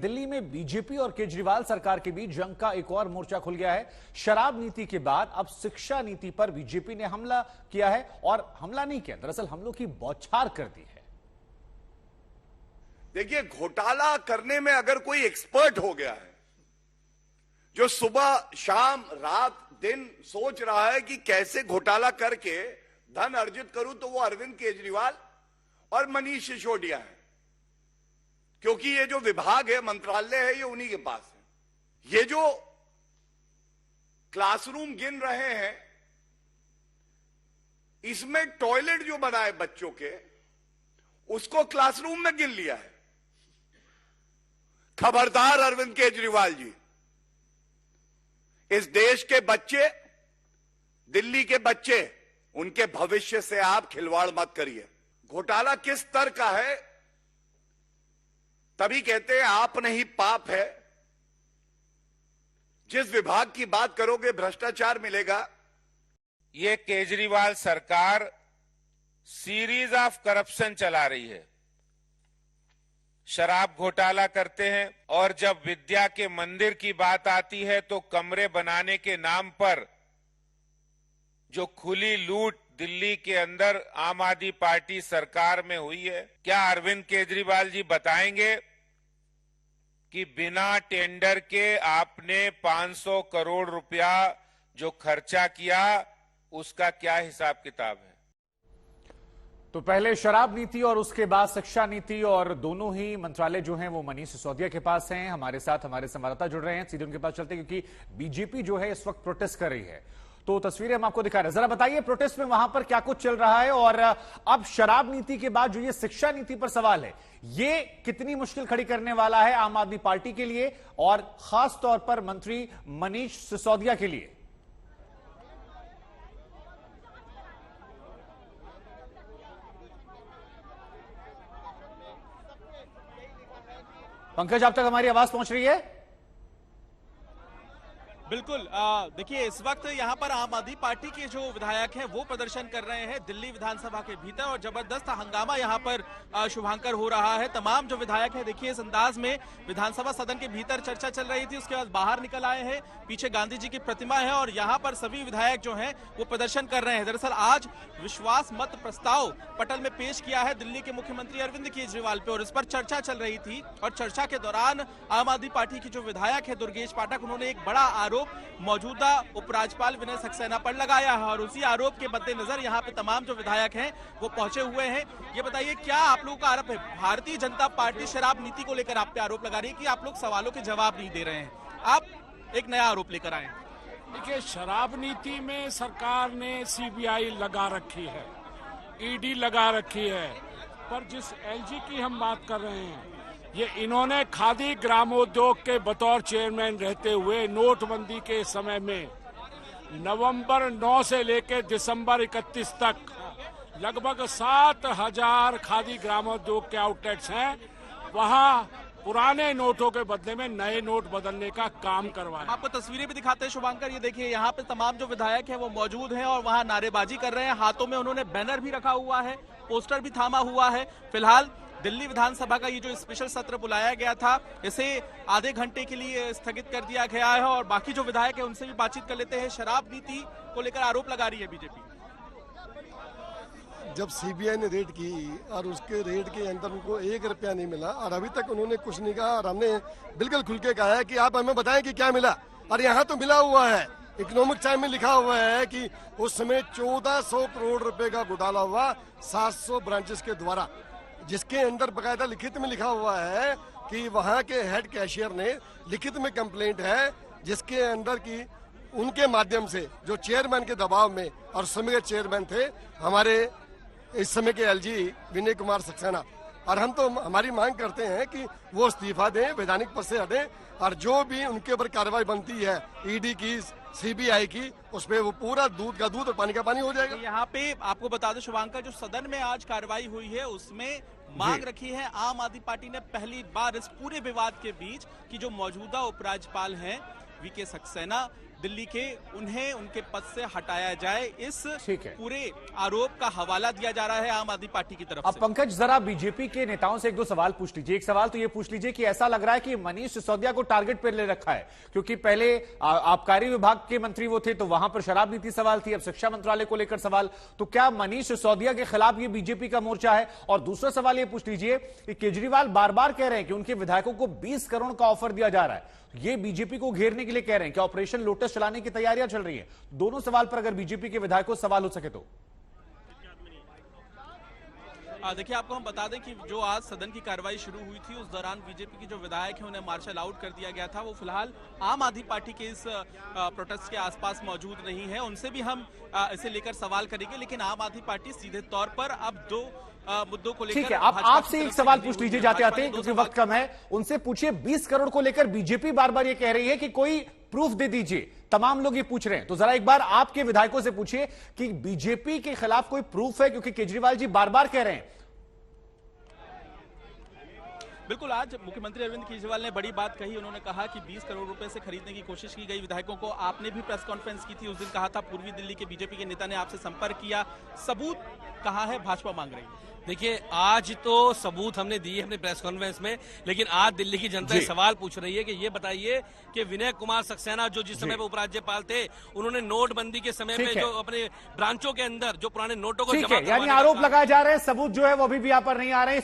दिल्ली में बीजेपी और केजरीवाल सरकार के बीच जंग का एक और मोर्चा खुल गया है। शराब नीति के बाद अब शिक्षा नीति पर बीजेपी ने हमला किया है, और हमला नहीं किया, दरअसल हमलों की बौछार कर दी है। देखिए, घोटाला करने में अगर कोई एक्सपर्ट हो गया है, जो सुबह शाम रात दिन सोच रहा है कि कैसे घोटाला करके धन अर्जित करूं, तो वो अरविंद केजरीवाल और मनीष सिसोदिया है। क्योंकि ये जो विभाग है, मंत्रालय है, ये उन्हीं के पास है। ये जो क्लासरूम गिन रहे हैं, इसमें टॉयलेट जो बनाए बच्चों के, उसको क्लासरूम में गिन लिया है। खबरदार अरविंद केजरीवाल जी, इस देश के बच्चे, दिल्ली के बच्चे, उनके भविष्य से आप खिलवाड़ मत करिए। घोटाला किस स्तर का है, तभी कहते हैं आप नहीं पाप है। जिस विभाग की बात करोगे भ्रष्टाचार मिलेगा। ये केजरीवाल सरकार सीरीज ऑफ करप्शन चला रही है। शराब घोटाला करते हैं, और जब विद्या के मंदिर की बात आती है तो कमरे बनाने के नाम पर जो खुली लूट दिल्ली के अंदर आम आदमी पार्टी सरकार में हुई है, क्या अरविंद केजरीवाल जी बताएंगे कि बिना टेंडर के आपने 500 करोड़ रुपया जो खर्चा किया, उसका क्या हिसाब किताब है? तो पहले शराब नीति और उसके बाद शिक्षा नीति, और दोनों ही मंत्रालय जो हैं वो मनीष सिसोदिया के पास हैं। हमारे साथ हमारे संवाददाता जुड़ रहे हैं, सीधे उनके पास चलते हैं, क्योंकि बीजेपी जो है इस वक्त प्रोटेस्ट कर रही है। तो तस्वीरें हम आपको दिखा रहे हैं। जरा बताइए प्रोटेस्ट में वहां पर क्या कुछ चल रहा है, और अब शराब नीति के बाद जो ये शिक्षा नीति पर सवाल है, ये कितनी मुश्किल खड़ी करने वाला है आम आदमी पार्टी के लिए, और खास तौर पर मंत्री मनीष सिसोदिया के लिए? पंकज, आप तक हमारी आवाज पहुंच रही है? बिल्कुल। देखिए, इस वक्त यहाँ पर आम आदमी पार्टी के जो विधायक हैं वो प्रदर्शन कर रहे हैं दिल्ली विधानसभा के भीतर, और जबरदस्त हंगामा यहाँ पर शुभांकर हो रहा है। तमाम जो विधायक हैं, देखिए इस अंदाज में विधानसभा सदन के भीतर चर्चा चल रही थी, उसके बाद बाहर निकल आए हैं। पीछे गांधी जी की प्रतिमा है, और यहाँ पर सभी विधायक जो हैं वो प्रदर्शन कर रहे हैं। दरअसल आज विश्वास मत प्रस्ताव पटल में पेश किया है दिल्ली के मुख्यमंत्री अरविंद केजरीवाल पे, और इस पर चर्चा चल रही थी। और चर्चा के दौरान आम आदमी पार्टी के जो विधायक है दुर्गेश पाठक, उन्होंने एक बड़ा आरोप मौजूदा उपराज्यपाल विनय सक्सेना पर लगाया है, और उसी आरोप के मद्देनजर यहाँ पे तमाम जो विधायक हैं वो पहुंचे हुए हैं। ये बताइए, क्या आप लोगों का आरोप है? भारतीय जनता पार्टी शराब नीति को लेकर आप पे आरोप लगा रही है कि आप लोग सवालों के जवाब नहीं दे रहे हैं। आप एक नया आरोप लेकर आए। देखिए, शराब नीति में सरकार ने सीबीआई लगा रखी है, ईडी लगा रखी है, पर जिस एलजी की हम बात कर रहे हैं, ये इन्होंने खादी ग्रामोद्योग के बतौर चेयरमैन रहते हुए नोटबंदी के समय में नवंबर 9 से लेकर दिसंबर 31 तक लगभग 7,000 खादी ग्रामोद्योग के आउटलेट्स हैं, वहां पुराने नोटों के बदले में नए नोट बदलने का काम करवाया। आपको तस्वीरें भी दिखाते हैं शुभांकर। ये देखिए, यहाँ पे तमाम जो विधायक हैं वो मौजूद हैं, और वहाँ नारेबाजी कर रहे हैं। हाथों में उन्होंने बैनर भी रखा हुआ है, पोस्टर भी थामा हुआ है। फिलहाल दिल्ली विधानसभा का ये जो स्पेशल सत्र बुलाया गया था, इसे आधे घंटे के लिए स्थगित कर दिया गया है, और बाकी जो विधायक है उनसे भी बातचीत कर लेते हैं। शराब नीति को लेकर आरोप लगा रही है बीजेपी। जब सीबीआई ने रेड की और उसके रेड के अंदर उनको 1 रुपया नहीं मिला, और अभी तक उन्होंने कुछ नहीं कहा, और हमने बिल्कुल खुल के कहा है कि आप हमें बताएं कि क्या मिला। और यहाँ तो मिला हुआ है, इकोनॉमिक टाइम में लिखा हुआ है कि उस समय 1400 करोड़ रुपए का घोटाला हुआ 700 ब्रांचेस के द्वारा, जिसके अंदर बकायदा लिखित में लिखा हुआ है कि वहां के हेड कैशियर ने लिखित में कंप्लेंट है, जिसके अंदर की उनके माध्यम से जो चेयरमैन के दबाव में, और समय के चेयरमैन थे हमारे इस समय के एलजी विनय कुमार सक्सेना, और हम तो हमारी मांग करते हैं कि वो इस्तीफा दें, वैधानिक पद से हटें, और जो भी उनके ऊपर कार्रवाई बनती है ईडी की, सीबीआई की, उसमें वो पूरा दूध का दूध और पानी का पानी हो जाएगा। यहाँ पे आपको बता दें शुभांकर, जो सदन में आज कार्रवाई हुई है उसमें मांग रखी है आम आदमी पार्टी ने पहली बार इस पूरे विवाद के बीच कि जो मौजूदा उपराज्यपाल हैं वीके सक्सेना, दिल्ली के, उन्हें उनके पद से हटाया जाए। इस ठीक है। पूरे आरोप का हवाला दिया जा रहा है आम आदमी पार्टी की तरफ अब से। पंकज, जरा बीजेपी के नेताओं से एक दो सवाल पूछ लीजिए। एक सवाल तो ये पूछ लीजिए कि ऐसा लग रहा है कि मनीष सिसोदिया को टारगेट पर ले रखा है, क्योंकि पहले आबकारी विभाग के मंत्री वो थे तो वहां पर शराब नीति सवाल थी, अब शिक्षा मंत्रालय को लेकर सवाल। तो क्या मनीष सिसोदिया के खिलाफ ये बीजेपी का मोर्चा है? और दूसरा सवाल ये पूछ लीजिए कि केजरीवाल बार बार कह रहे हैं कि उनके विधायकों को 20 करोड़ का ऑफर दिया जा रहा है, ये बीजेपी को घेरने के लिए कह रहे हैं कि ऑपरेशन लोटस चलाने की तैयारियां चल रही है। दोनों सवाल पर अगर बीजेपी के विधायकों से सवाल हो सके तो। देखिए, आपको हम बता दें कि जो आज सदन की कार्रवाई शुरू हुई थी उस दौरान बीजेपी के जो विधायक हैं उन्हें मार्शल आउट कर दिया गया था। वो फिलहाल आम आदमी पार्टी के इस प्रोटेस्ट के आसपास मौजूद नहीं है। उनसे भी हम इसे लेकर सवाल करेंगे, लेकिन आम आदमी पार्टी सीधे तौर पर अब दो मुद्दों को लेकर। ठीक है, आप आपसे एक सवाल पूछ लीजिए जाते आते, क्योंकि वक्त कम है। उनसे पूछिए, 20 करोड़ को लेकर बीजेपी बार बार ये कह रही है कि कोई प्रूफ दे दीजिए। तमाम लोग ये पूछ रहे हैं, तो जरा एक बार आपके विधायकों से पूछिए कि बीजेपी के खिलाफ कोई प्रूफ है, क्योंकि केजरीवाल जी बार बार कह रहे हैं। बिल्कुल, आज मुख्यमंत्री अरविंद केजरीवाल ने बड़ी बात कही। उन्होंने कहा कि 20 करोड़ रुपए से खरीदने की कोशिश की गई विधायकों को। आपने भी प्रेस कॉन्फ्रेंस की थी, उस दिन कहा था पूर्वी दिल्ली के बीजेपी के नेता ने आपसे संपर्क किया। सबूत कहाँ है, भाजपा मांग रही है। देखिए, आज तो सबूत हमने दिए अपने प्रेस कॉन्फ्रेंस में, लेकिन आज दिल्ली की जनता सवाल पूछ रही है कि ये बताइए कि विनय कुमार सक्सेना जो जिस समय पे उपराज्यपाल थे, उन्होंने नोटबंदी के समय पे जो अपने ब्रांचों के अंदर जो पुराने नोटों को ठीक है, यानी आरोप लगाए जा रहे हैं, सबूत जो है वो अभी भी यहाँ पर नहीं आ रहे हैं।